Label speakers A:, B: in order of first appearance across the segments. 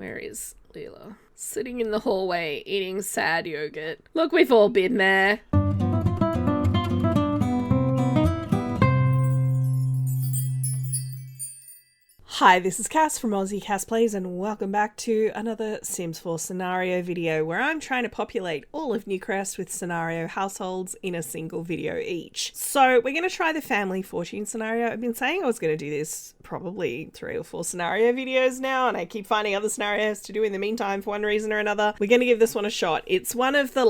A: Where is Leela? Sitting in the hallway, eating sad yogurt. Look, we've all been there. Hi, this is Cass from Aussie Cass Plays, and welcome back to another Sims 4 scenario video where I'm trying to populate all of Newcrest with scenario households in a single video each. So we're going to try the family fortune scenario. I've been saying I was going to do this probably 3 or 4 scenario videos now, and I keep finding other scenarios to do in the meantime for one reason or another. We're going to give this one a shot. It's one of the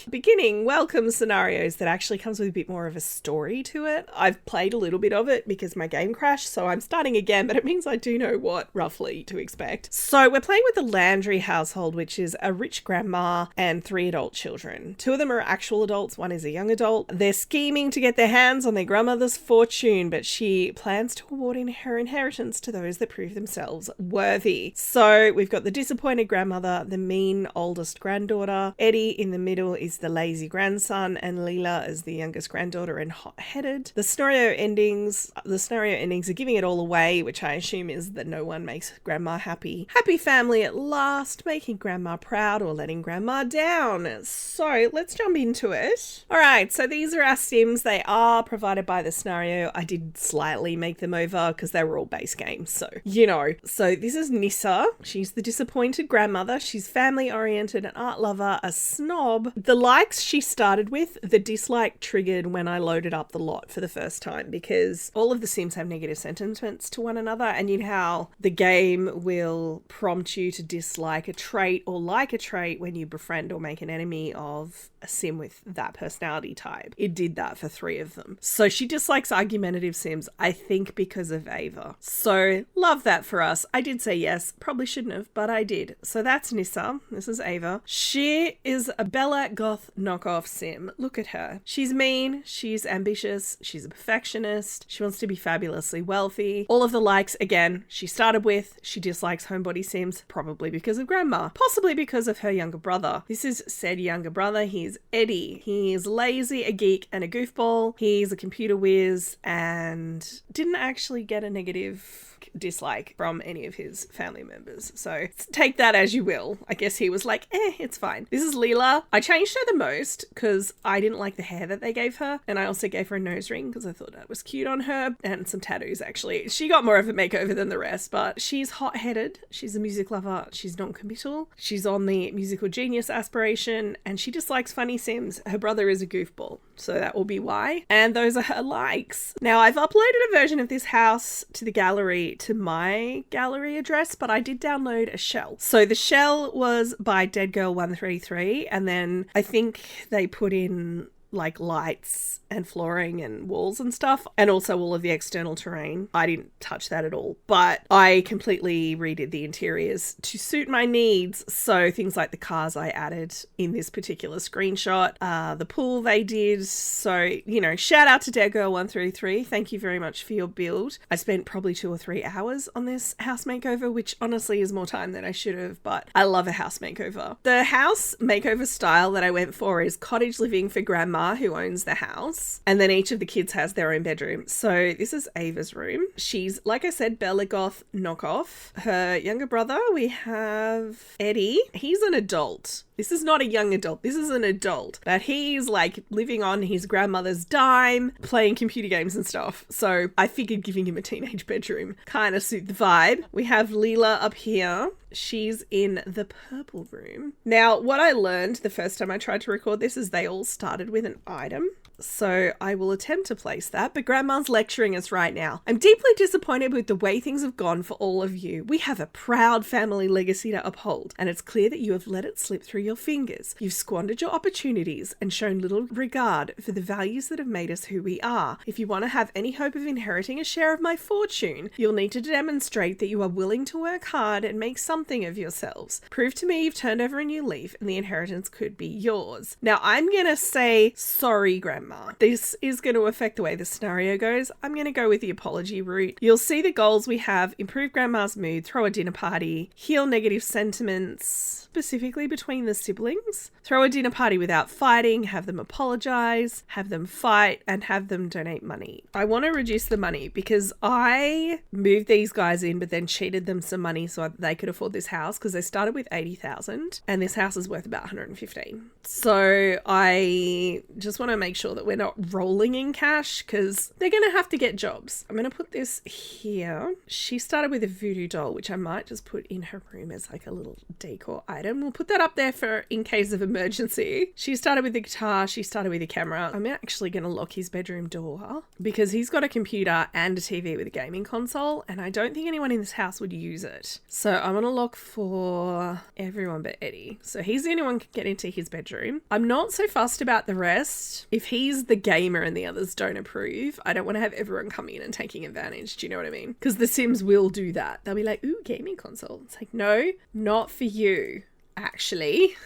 A: beginning welcome scenarios that actually comes with a bit more of a story to it. I've played a little bit of it because my game crashed, so I'm starting again, but it means I do know what roughly to expect. So we're playing with the Landry household, which is a rich grandma and 3 adult children. 2 of them are actual adults, 1 is a young adult. They're scheming to get their hands on their grandmother's fortune, but she plans to award her inheritance to those that prove themselves worthy. So we've got the disappointed grandmother, the mean oldest granddaughter. Eddie in the middle is the lazy grandson, and Leela is the youngest granddaughter and hot-headed. The scenario endings are giving it all away, which I assume is that no one makes grandma happy. Happy family at last, making grandma proud or letting grandma down. So let's jump into it. All right, so these are our Sims. They are provided by the scenario. I did slightly make them over because they were all base games, so you know. So this is Nissa. She's the disappointed grandmother. She's family oriented, an art lover, a snob. The likes she started with, the dislike triggered when I loaded up the lot for the first time, because all of the Sims have negative sentiments to one another, and you know how the game will prompt you to dislike a trait or like a trait when you befriend or make an enemy of a Sim with that personality type. It did that for 3 of them. So she dislikes argumentative Sims, I think because of Ava. So love that for us. I did say yes, probably shouldn't have, but I did. So that's Nissa. This is Ava. She is a Bella Goth knockoff Sim. Look at her. She's mean, she's ambitious, she's a perfectionist, she wants to be fabulously wealthy. All of the likes, again, she started with. She dislikes homebody Sims, probably because of grandma, possibly because of her younger brother. This is said younger brother. He's Eddie. He's lazy, a geek, and a goofball. He's a computer whiz and didn't actually get a negative dislike from any of his family members. So take that as you will. I guess he was like, it's fine. This is Leela. I changed her the most because I didn't like the hair that they gave her. And I also gave her a nose ring because I thought that was cute on her, and some tattoos actually. She got more of a makeover than the rest, but she's hot-headed. She's a music lover. She's non-committal. She's on the musical genius aspiration, and she dislikes funny Sims. Her brother is a goofball, so that will be why. And those are her likes. Now, I've uploaded a version of this house to the gallery, to my gallery address, but I did download a shell. So the shell was by Dead Girl 133, and then I think they put in lights and flooring and walls and stuff, and also all of the external terrain. I didn't touch that at all, but I completely redid the interiors to suit my needs. So things like the cars I added in this particular screenshot, the pool they did. So, you know, shout out to Dead Girl 133. Thank you very much for your build. I spent probably 2 or 3 hours on this house makeover, which honestly is more time than I should have, but I love a house makeover. The house makeover style that I went for is cottage living for grandma, who owns the house, and then each of the kids has their own bedroom. So this is Ava's room. She's, like I said, Bella Goth knockoff. Her younger brother, we have Eddie. He's an adult. This is not a young adult. This is an adult. But he's living on his grandmother's dime, playing computer games and stuff. So I figured giving him a teenage bedroom kind of suit the vibe. We have Leela up here. She's in the purple room. Now, what I learned the first time I tried to record this is they all started with an item. So I will attempt to place that, but Grandma's lecturing us right now. I'm deeply disappointed with the way things have gone for all of you. We have a proud family legacy to uphold, and it's clear that you have let it slip through your fingers. You've squandered your opportunities and shown little regard for the values that have made us who we are. If you want to have any hope of inheriting a share of my fortune, you'll need to demonstrate that you are willing to work hard and make something of yourselves. Prove to me you've turned over a new leaf and the inheritance could be yours. Now, I'm gonna say sorry, Grandma. grandma. This is going to affect the way the scenario goes. I'm going to go with the apology route. You'll see the goals we have: improve grandma's mood, throw a dinner party, heal negative sentiments, specifically between the siblings, throw a dinner party without fighting, have them apologize, have them fight, and have them donate money. I want to reduce the money because I moved these guys in but then cheated them some money so that they could afford this house, because they started with 80,000 and this house is worth about 115. So I just want to make sure that we're not rolling in cash, because they're going to have to get jobs. I'm going to put this here. She started with a voodoo doll, which I might just put in her room as like a little decor item. We'll put that up there for in case of emergency. She started with the guitar. She started with the camera. I'm actually going to lock his bedroom door because he's got a computer and a TV with a gaming console, and I don't think anyone in this house would use it. So I'm going to lock for everyone but Eddie. So he's the only one who can get into his bedroom. I'm not so fussed about the rest. If he's the gamer and the others don't approve, I don't want to have everyone come in and taking advantage. Do you know what I mean? Because the Sims will do that. They'll be like, ooh, gaming console. It's like, no, not for you. Actually.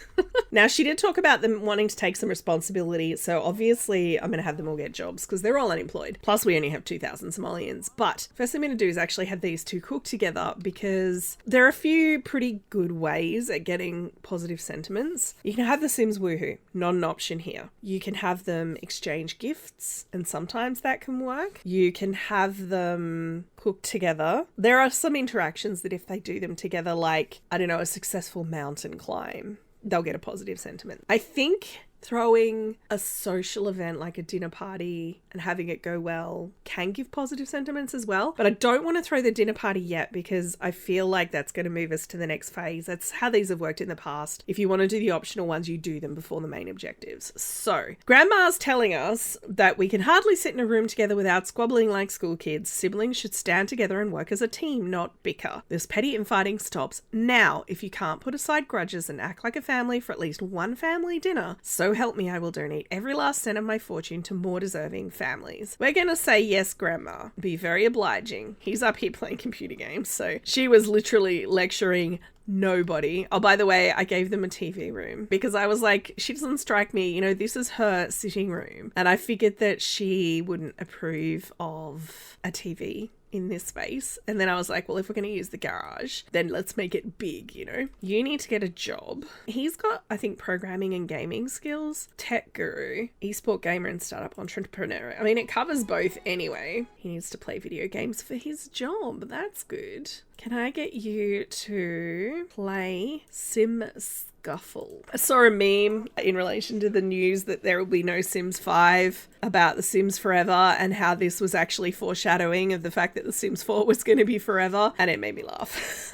A: Now, she did talk about them wanting to take some responsibility, so obviously I'm going to have them all get jobs because they're all unemployed. Plus, we only have 2,000 Somalians. But first thing I'm going to do is actually have these two cook together, because there are a few pretty good ways at getting positive sentiments. You can have the Sims woohoo, not an option here. You can have them exchange gifts, and sometimes that can work. You can have them cook together. There are some interactions that if they do them together, like, I don't know, a successful mountain climb, they'll get a positive sentiment. I think throwing a social event like a dinner party and having it go well can give positive sentiments as well. But I don't want to throw the dinner party yet, because I feel like that's going to move us to the next phase. That's how these have worked in the past. If you want to do the optional ones, you do them before the main objectives. So Grandma's telling us that we can hardly sit in a room together without squabbling like school kids. Siblings should stand together and work as a team, not bicker. This petty infighting stops now. If you can't put aside grudges and act like a family for at least one family dinner, so help me, I will donate every last cent of my fortune to more deserving families. We're going to say yes, Grandma. Be very obliging. He's up here playing computer games, so she was literally lecturing nobody. Oh, by the way, I gave them a TV room because I was like, she doesn't strike me, you know, this is her sitting room. And I figured that she wouldn't approve of a TV in this space. And then I was like, well, if we're going to use the garage, then let's make it big, you know. You need to get a job. He's got, I think, programming and gaming skills, tech guru, esport gamer, and startup entrepreneur. I mean, it covers both anyway. He needs to play video games for his job. That's good. Can I get you to play Sim Scuffle? I saw a meme in relation to the news that there will be no Sims 5 about The Sims Forever, and how this was actually foreshadowing of the fact that The Sims 4 was going to be forever, and it made me laugh.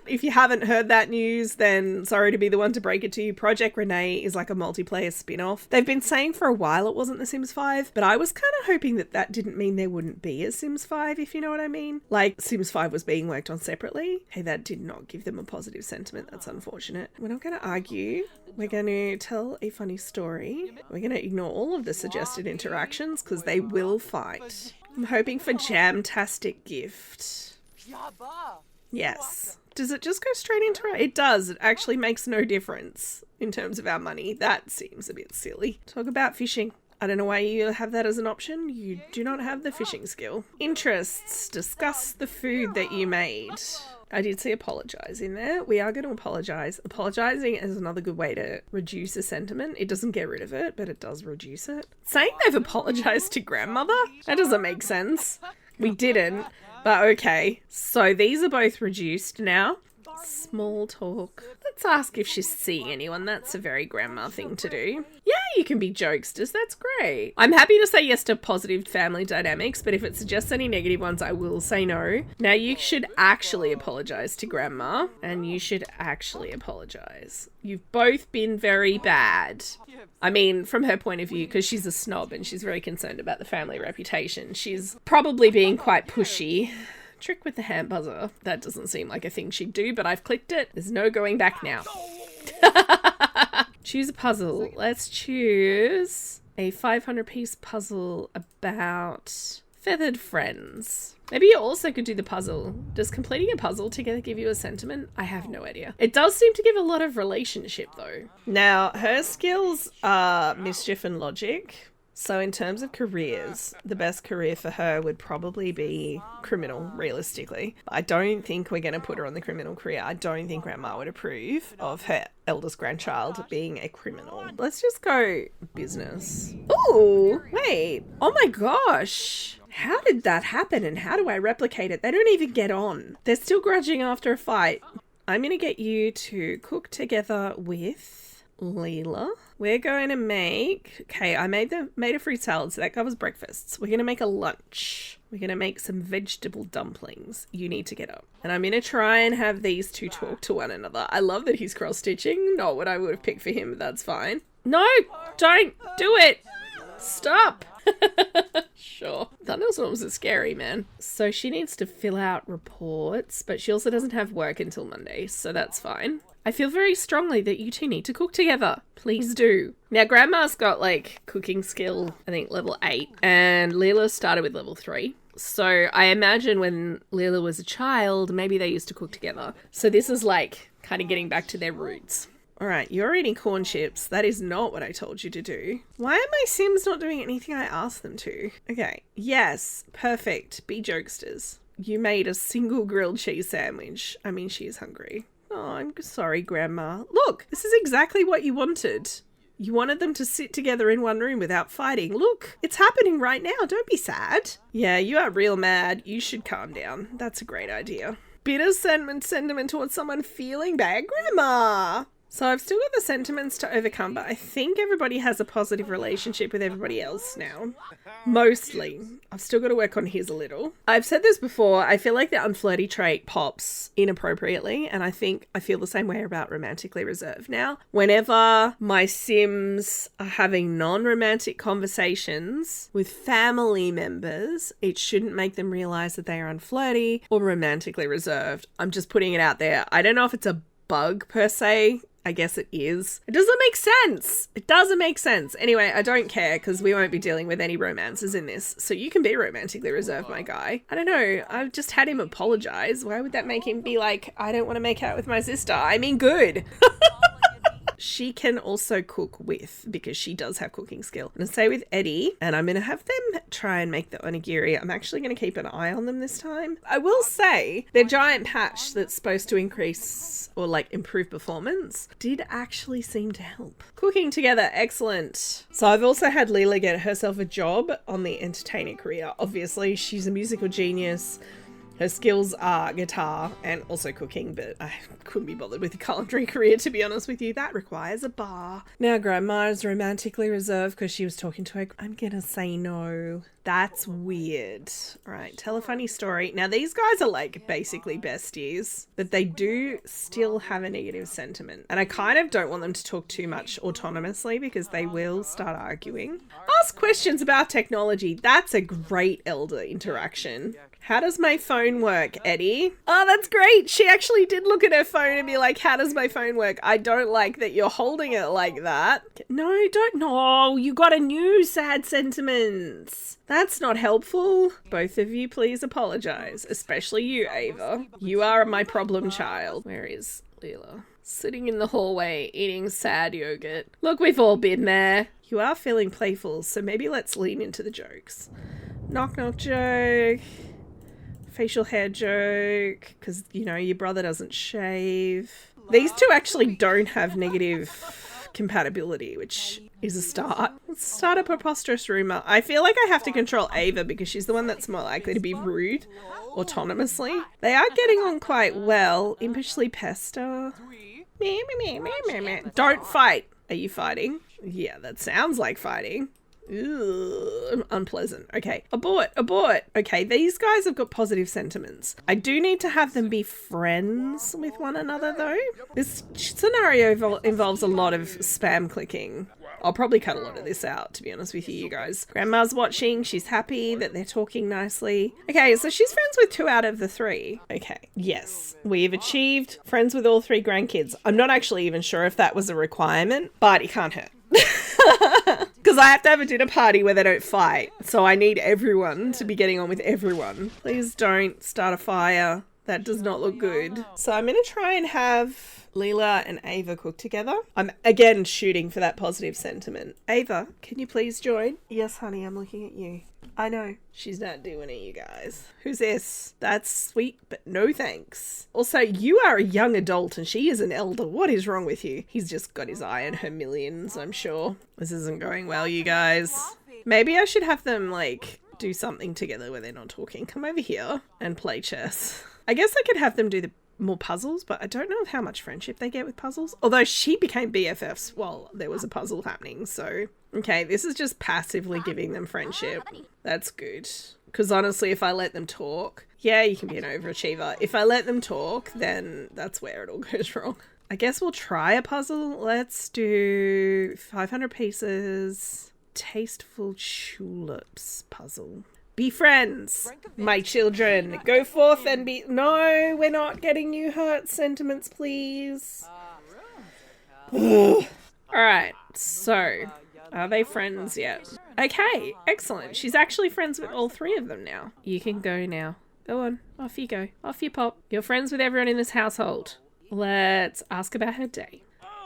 A: If you haven't heard that news, then sorry to be the one to break it to you. Project Renee is like a multiplayer spin-off. They've been saying for a while it wasn't The Sims 5, but I was kind of hoping that that didn't mean there wouldn't be a Sims 5, if you know what I mean. Like, Sims 5 was being worked on separately. Hey, that did not give them a positive sentiment. That's unfortunate. We're not going to argue. We're going to tell a funny story. We're going to ignore all of the suggested interactions because they will fight. I'm hoping for Jamtastic Gift. Yes. Does it just go straight into it? It does. It actually makes no difference in terms of our money. That seems a bit silly. Talk about fishing. I don't know why you have that as an option. You do not have the fishing skill. Interests. Discuss the food that you made. I did see apologise in there. We are going to apologise. Apologising is another good way to reduce a sentiment. It doesn't get rid of it, but it does reduce it. Saying they've apologised to grandmother? That doesn't make sense. We didn't, but okay. So these are both reduced now. Small talk. Let's ask if she's seeing anyone. That's a very grandma thing to do. Yeah, you can be jokesters. That's great. I'm happy to say yes to positive family dynamics, but if it suggests any negative ones, I will say no. Now, you should actually apologise to grandma, and you should actually apologise. You've both been very bad. I mean, from her point of view, because she's a snob and she's very concerned about the family reputation, she's probably being quite pushy. Trick with the hand buzzer. That doesn't seem like a thing she'd do, but I've clicked it. There's no going back now. Choose a puzzle. Let's choose a 500-piece puzzle about feathered friends. Maybe you also could do the puzzle. Does completing a puzzle together give you a sentiment? I have no idea. It does seem to give a lot of relationship, though. Now, her skills are mischief and logic. So in terms of careers, the best career for her would probably be criminal, realistically. I don't think we're going to put her on the criminal career. I don't think Grandma would approve of her eldest grandchild being a criminal. Let's just go business. Oh, wait. Oh my gosh. How did that happen and how do I replicate it? They don't even get on. They're still grudging after a fight. I'm going to get you to cook together with Leela. We're going to make... Okay, I made a fruit salad, so that covers breakfasts. We're going to make a lunch. We're going to make some vegetable dumplings. You need to get up. And I'm going to try and have these two talk to one another. I love that he's cross-stitching. Not what I would have picked for him, but that's fine. No, don't do it. Stop. Sure. Thunderstorms are scary, man. So she needs to fill out reports, but she also doesn't have work until Monday, so that's fine. I feel very strongly that you two need to cook together. Please do. Now, Grandma's got, like, cooking skill, I think, level 8, and Leela started with level 3. So I imagine when Leela was a child, maybe they used to cook together. So this is, like, kind of getting back to their roots. All right, you're eating corn chips. That is not what I told you to do. Why are my Sims not doing anything I asked them to? Okay, yes, perfect. Be jokesters. You made a single grilled cheese sandwich. I mean, she is hungry. Oh, I'm sorry, Grandma. Look, this is exactly what you wanted. You wanted them to sit together in one room without fighting. Look, it's happening right now. Don't be sad. Yeah, you are real mad. You should calm down. That's a great idea. Bitter sentiment towards someone feeling bad, Grandma. So I've still got the sentiments to overcome, but I think everybody has a positive relationship with everybody else now. Mostly. I've still got to work on his a little. I've said this before, I feel like the unflirty trait pops inappropriately, and I feel the same way about romantically reserved now. Whenever my Sims are having non-romantic conversations with family members, it shouldn't make them realize that they are unflirty or romantically reserved. I'm just putting it out there. I don't know if it's a bug per se. I guess it is. It doesn't make sense. It doesn't make sense. Anyway, I don't care because we won't be dealing with any romances in this. So you can be romantically reserved, my guy. I don't know. I've just had him apologize. Why would that make him be like, I don't want to make out with my sister? I mean, good. She can also cook with, because she does have cooking skill. I'm going to stay with Eddie, and I'm going to have them try and make the onigiri. I'm actually going to keep an eye on them this time. I will say, their giant patch that's supposed to increase or like improve performance did actually seem to help. Cooking together, excellent. So I've also had Leela get herself a job on the entertainer career. Obviously, she's a musical genius. Her skills are guitar and also cooking, but I couldn't be bothered with a culinary career, to be honest with you. That requires a bar. Now, Grandma is romantically reserved because she was talking to her. I'm gonna say no. That's weird. All right, tell a funny story. Now, these guys are like basically besties, but they do still have a negative sentiment. And I kind of don't want them to talk too much autonomously because they will start arguing. Ask questions about technology. That's a great elder interaction. How does my phone work, Eddie? Oh, that's great. She actually did look at her phone and be like, how does my phone work? I don't like that you're holding it like that. No, don't. No, you got a new sad sentiments. That's not helpful. Both of you, please apologize. Especially you, Ava. You are my problem child. Where is Leela? Sitting in the hallway, eating sad yogurt. Look, we've all been there. You are feeling playful, so maybe let's lean into the jokes. Knock knock joke. Facial hair joke, because, you know, your brother doesn't shave. These two actually don't have negative compatibility, which is a start. Let's start a preposterous rumor. I feel like I have to control Ava because she's the one that's more likely to be rude autonomously. They are getting on quite well. Impishly pester. Don't fight. Are you fighting? Yeah, that sounds like fighting. Ugh, unpleasant. Okay, abort. Okay, these guys have got positive sentiments. I do need to have them be friends with one another though. This scenario involves a lot of spam clicking. I'll probably cut a lot of this out, to be honest with you guys. Grandma's watching. She's happy that they're talking nicely. Okay, so she's friends with 2 out of the 3. Okay, yes. We've achieved friends with all 3 grandkids. I'm not actually even sure if that was a requirement, but it can't hurt. Because I have to have a dinner party where they don't fight. So I need everyone to be getting on with everyone. Please don't start a fire. That does not look good. So I'm going to try and have Leela and Ava cook together. I'm again shooting for that positive sentiment. Ava, can you please join? Yes, honey, I'm looking at you. I know. She's not doing it, you guys. Who's this? That's sweet, but no thanks. Also, you are a young adult and she is an elder. What is wrong with you? He's just got his eye on her millions, I'm sure. This isn't going well, you guys. Maybe I should have them, like, do something together where they're not talking. Come over here and play chess. I guess I could have them do the more puzzles, but I don't know how much friendship they get with puzzles. Although she became BFFs while there was a puzzle happening, so... Okay, this is just passively giving them friendship. That's good. Because honestly, if I let them talk... Yeah, you can be an overachiever. If I let them talk, then that's where it all goes wrong. I guess we'll try a puzzle. Let's do 500 pieces. Tasteful tulips puzzle. Be friends, my children. Go forth and be... No, we're not getting you hurt sentiments, please. Alright, so... Are they friends yet? Okay, excellent. She's actually friends with all three of them now. You can go now. Go on. Off you go. Off you pop. You're friends with everyone in this household. Let's ask about her day.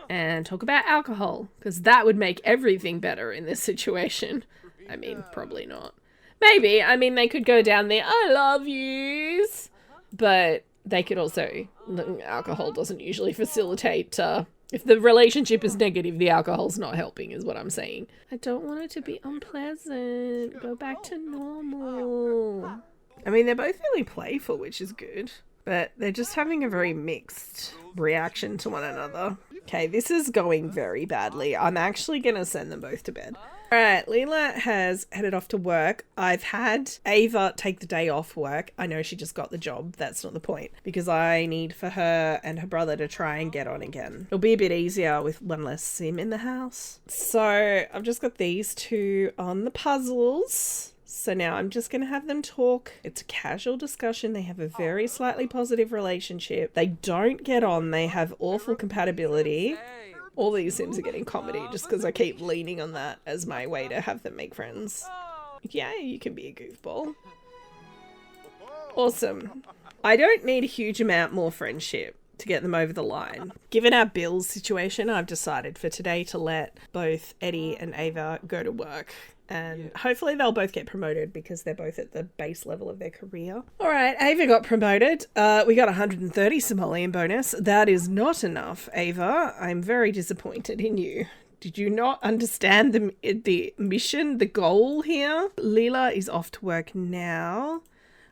A: And talk about alcohol. Because that would make everything better in this situation. I mean, probably not. Maybe. I mean, they could go down there, I love yous. But they could also... Alcohol doesn't usually facilitate... If the relationship is negative, the alcohol's not helping, is what I'm saying. I don't want it to be unpleasant. Go back to normal. I mean, they're both really playful, which is good. But they're just having a very mixed reaction to one another. Okay, this is going very badly. I'm actually going to send them both to bed. Alright, Leela has headed off to work. I've had Ava take the day off work. I know she just got the job. That's not the point. Because I need for her and her brother to try and get on again. It'll be a bit easier with one less sim in the house. So I've just got these two on the puzzles. So now I'm just going to have them talk. It's a casual discussion. They have a very slightly positive relationship. They don't get on. They have awful compatibility. All these sims are getting comedy just because I keep leaning on that as my way to have them make friends. Yeah, you can be a goofball. Awesome. I don't need a huge amount more friendship to get them over the line. Given our bills situation, I've decided for today to let both Eddie and Ava go to work. And hopefully they'll both get promoted because they're both at the base level of their career. All right, Ava got promoted. We got 130 simoleon bonus. That is not enough, Ava. I'm very disappointed in you. Did you not understand the mission, the goal here? Leela is off to work now.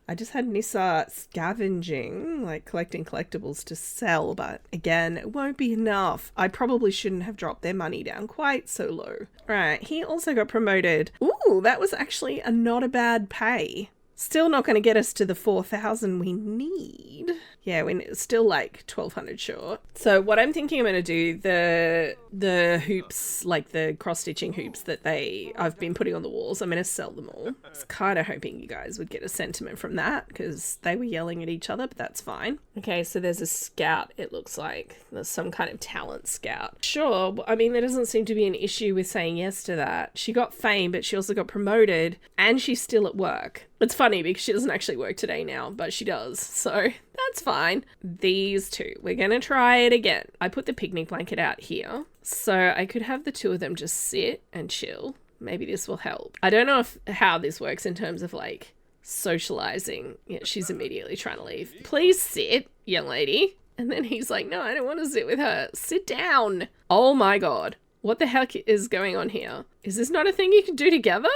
A: I just had Nissa scavenging, like collecting collectibles to sell, but again, it won't be enough. I probably shouldn't have dropped their money down quite so low. Right, he also got promoted. Ooh, that was actually not a bad pay. Still not going to get us to the 4,000 we need. Yeah, we're still like 1,200 short. So what I'm thinking I'm going to do, the hoops, like the cross-stitching hoops that I've been putting on the walls, I'm going to sell them all. I was kind of hoping you guys would get a sentiment from that because they were yelling at each other, but that's fine. Okay, so there's a scout, it looks like. There's some kind of talent scout. Sure, I mean, there doesn't seem to be an issue with saying yes to that. She got fame, but she also got promoted and she's still at work. It's funny because she doesn't actually work today now, but she does, so that's fine. These two, we're gonna try it again. I put the picnic blanket out here, so I could have the two of them just sit and chill. Maybe this will help. I don't know how this works in terms of like socializing. Yeah, she's immediately trying to leave. Please sit, young lady. And then he's like, no, I don't want to sit with her. Sit down. Oh my God. What the heck is going on here? Is this not a thing you can do together?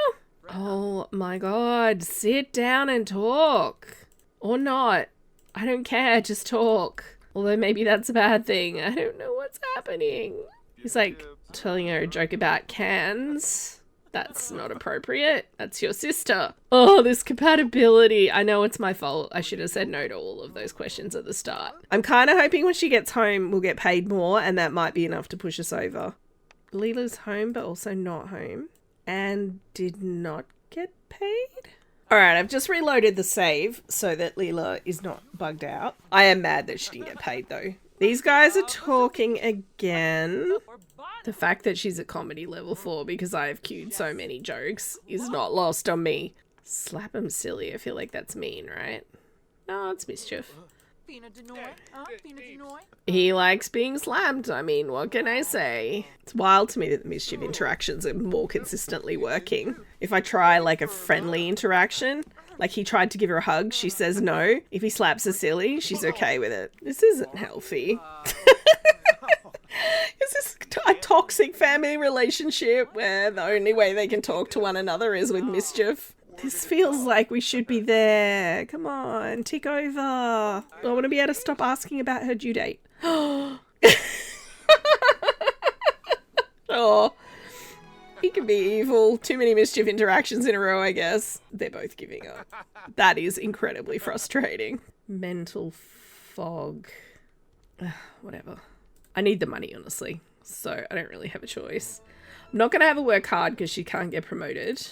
A: Oh my God, sit down and talk. Or not. I don't care, just talk. Although maybe that's a bad thing. I don't know what's happening. He's like telling her a joke about cans. That's not appropriate. That's your sister. Oh, this compatibility. I know it's my fault. I should have said no to all of those questions at the start. I'm kind of hoping when she gets home we'll get paid more and that might be enough to push us over. Leela's home but also not home. And did not get paid? Alright, I've just reloaded the save so that Leela is not bugged out. I am mad that she didn't get paid though. These guys are talking again. The fact that she's at comedy level 4 because I have queued so many jokes is not lost on me. Slap him silly, I feel like that's mean, right? No, it's mischief. He likes being slammed. I mean, what can I say? It's wild to me that the mischief interactions are more consistently working. If I try like a friendly interaction, like he tried to give her a hug, she says no. If he slaps her silly, she's okay with it. This isn't healthy. Is this a toxic family relationship where the only way they can talk to one another is with mischief? This feels like we should be there. Come on, tick over. I want to be able to stop asking about her due date. Oh, he can be evil. Too many mischief interactions in a row, I guess. They're both giving up. That is incredibly frustrating. Mental fog. Whatever. I need the money, honestly, so I don't really have a choice. I'm not going to have her work hard because she can't get promoted.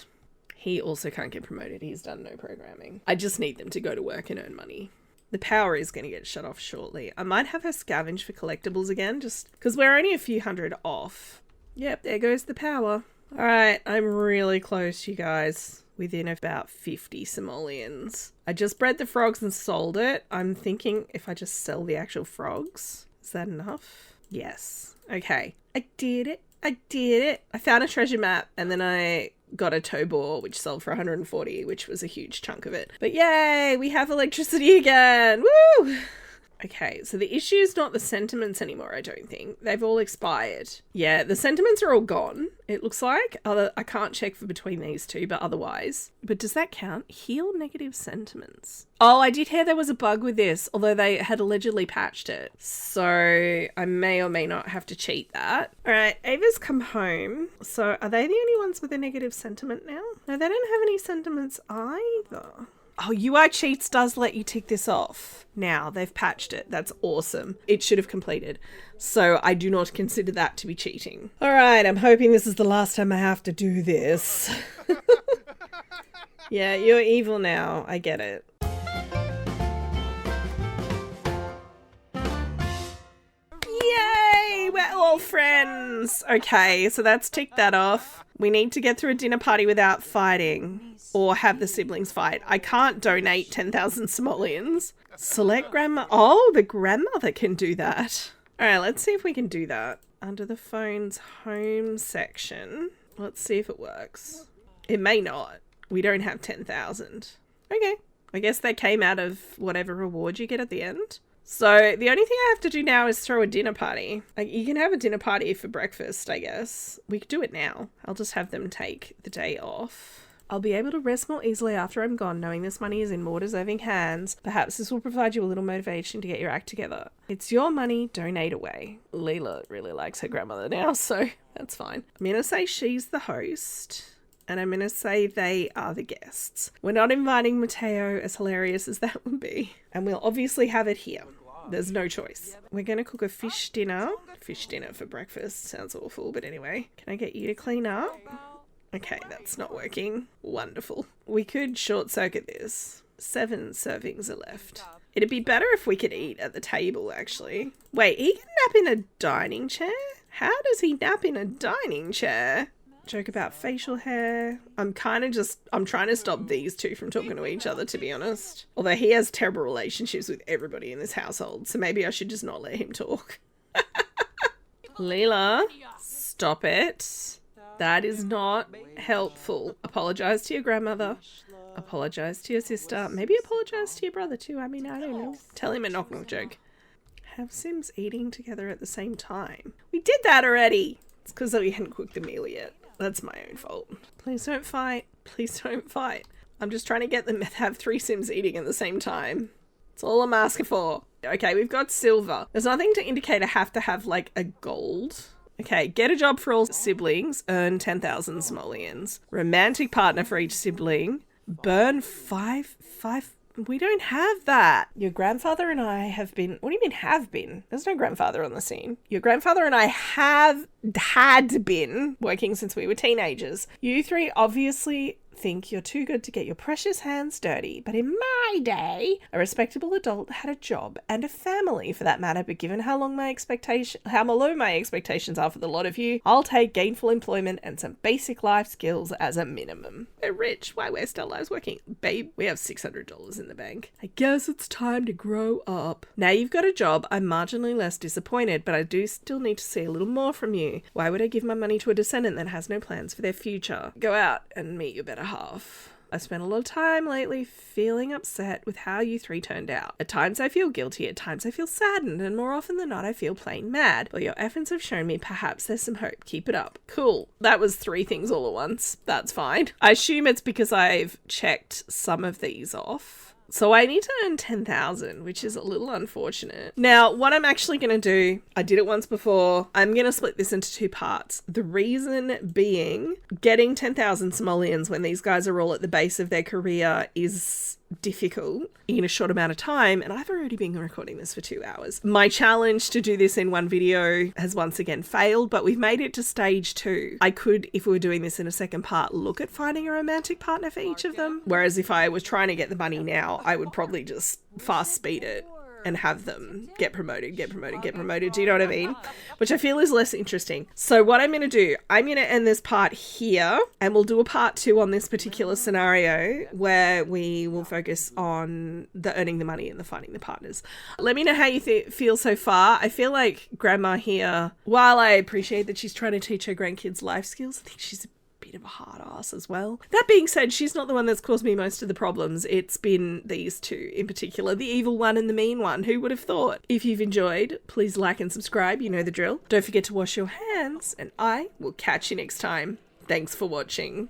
A: He also can't get promoted. He's done no programming. I just need them to go to work and earn money. The power is going to get shut off shortly. I might have her scavenge for collectibles again, just because we're only a few hundred off. Yep, there goes the power. All right, I'm really close, you guys. Within about 50 simoleons. I just bred the frogs and sold it. I'm thinking if I just sell the actual frogs, is that enough? Yes. Okay. I did it. I did it. I found a treasure map and then I got a tow bore which sold for 140, which was a huge chunk of it. But yay, we have electricity again. Woo! Okay, so the issue is not the sentiments anymore, I don't think. They've all expired. Yeah, the sentiments are all gone, it looks like. I can't check for between these two, but otherwise. But does that count? Heal negative sentiments. Oh, I did hear there was a bug with this, although they had allegedly patched it. So I may or may not have to cheat that. All right, Ava's come home. So are they the only ones with a negative sentiment now? No, they don't have any sentiments either. Oh, UI Cheats does let you tick this off. Now, they've patched it. That's awesome. It should have completed. So I do not consider that to be cheating. All right, I'm hoping this is the last time I have to do this. Yeah, you're evil now. I get it. Yay! We're all friends. Okay, so that's ticked that off. We need to get through a dinner party without fighting. Or have the siblings fight. I can't donate 10,000 simoleons. Select grandma. Oh, the grandmother can do that. All right, let's see if we can do that. Under the phone's home section. Let's see if it works. It may not. We don't have 10,000. Okay. I guess that came out of whatever reward you get at the end. So the only thing I have to do now is throw a dinner party. Like, you can have a dinner party for breakfast, I guess. We could do it now. I'll just have them take the day off. I'll be able to rest more easily after I'm gone, knowing this money is in more deserving hands. Perhaps this will provide you a little motivation to get your act together. It's your money, donate away. Leela really likes her grandmother now, so that's fine. I'm going to say she's the host, and I'm going to say they are the guests. We're not inviting Mateo, as hilarious as that would be. And we'll obviously have it here. There's no choice. We're going to cook a fish dinner. Fish dinner for breakfast. Sounds awful, but anyway. Can I get you to clean up? Okay, that's not working. Wonderful. We could short circuit this. 7 servings are left. It'd be better if we could eat at the table, actually. Wait, he can nap in a dining chair? How does he nap in a dining chair? Joke about facial hair. I'm trying to stop these two from talking to each other, to be honest. Although he has terrible relationships with everybody in this household, so maybe I should just not let him talk. Leela, stop it. That is not helpful. Apologise to your grandmother. Apologise to your sister. Maybe apologise to your brother too. I mean, I don't know. Tell him a knock-knock joke. Have Sims eating together at the same time. We did that already. It's because we hadn't cooked the meal yet. That's my own fault. Please don't fight. Please don't fight. I'm just trying to get them to have 3 Sims eating at the same time. That's all I'm asking for. Okay, we've got silver. There's nothing to indicate I have to have, like, a gold. Okay, get a job for all siblings, earn 10,000 simoleons. Romantic partner for each sibling, burn 5. We don't have that. Your grandfather and I have been, what do you mean have been? There's no grandfather on the scene. Your grandfather and I had been working since we were teenagers. You 3 obviously think you're too good to get your precious hands dirty, but in my day, a respectable adult had a job and a family for that matter, but given how low my expectations are for the lot of you, I'll take gainful employment and some basic life skills as a minimum. We're rich. Why waste our lives working? Babe, we have $600 in the bank. I guess it's time to grow up. Now you've got a job, I'm marginally less disappointed, but I do still need to see a little more from you. Why would I give my money to a descendant that has no plans for their future? Go out and meet your better half. I've spent a lot of time lately feeling upset with how you three turned out. At times I feel guilty, at times I feel saddened, and more often than not I feel plain mad. But your efforts have shown me perhaps there's some hope. Keep it up. Cool. That was 3 things all at once. That's fine. I assume it's because I've checked some of these off. So I need to earn 10,000, which is a little unfortunate. Now, what I'm actually going to do, I did it once before. I'm going to split this into 2 parts. The reason being, getting 10,000 simoleons when these guys are all at the base of their career is difficult in a short amount of time, and I've already been recording this for 2 hours. My challenge to do this in one video has once again failed, but we've made it to stage 2. I could, if we were doing this in a second part, look at finding a romantic partner for each of them, whereas if I was trying to get the money now, I would probably just fast speed it and have them get promoted. Do you know what I mean? Which I feel is less interesting. So what I'm going to do, I'm going to end this part here, and we'll do a part 2 on this particular scenario where we will focus on the earning the money and the finding the partners. Let me know how you feel so far. I feel like Grandma here, while I appreciate that she's trying to teach her grandkids life skills, I think she's a bit of a hard ass as well. That being said, she's not the one that's caused me most of the problems. It's been these 2 in particular, the evil one and the mean one. Who would have thought? If you've enjoyed, please like and subscribe. You know the drill. Don't forget to wash your hands, and I will catch you next time. Thanks for watching.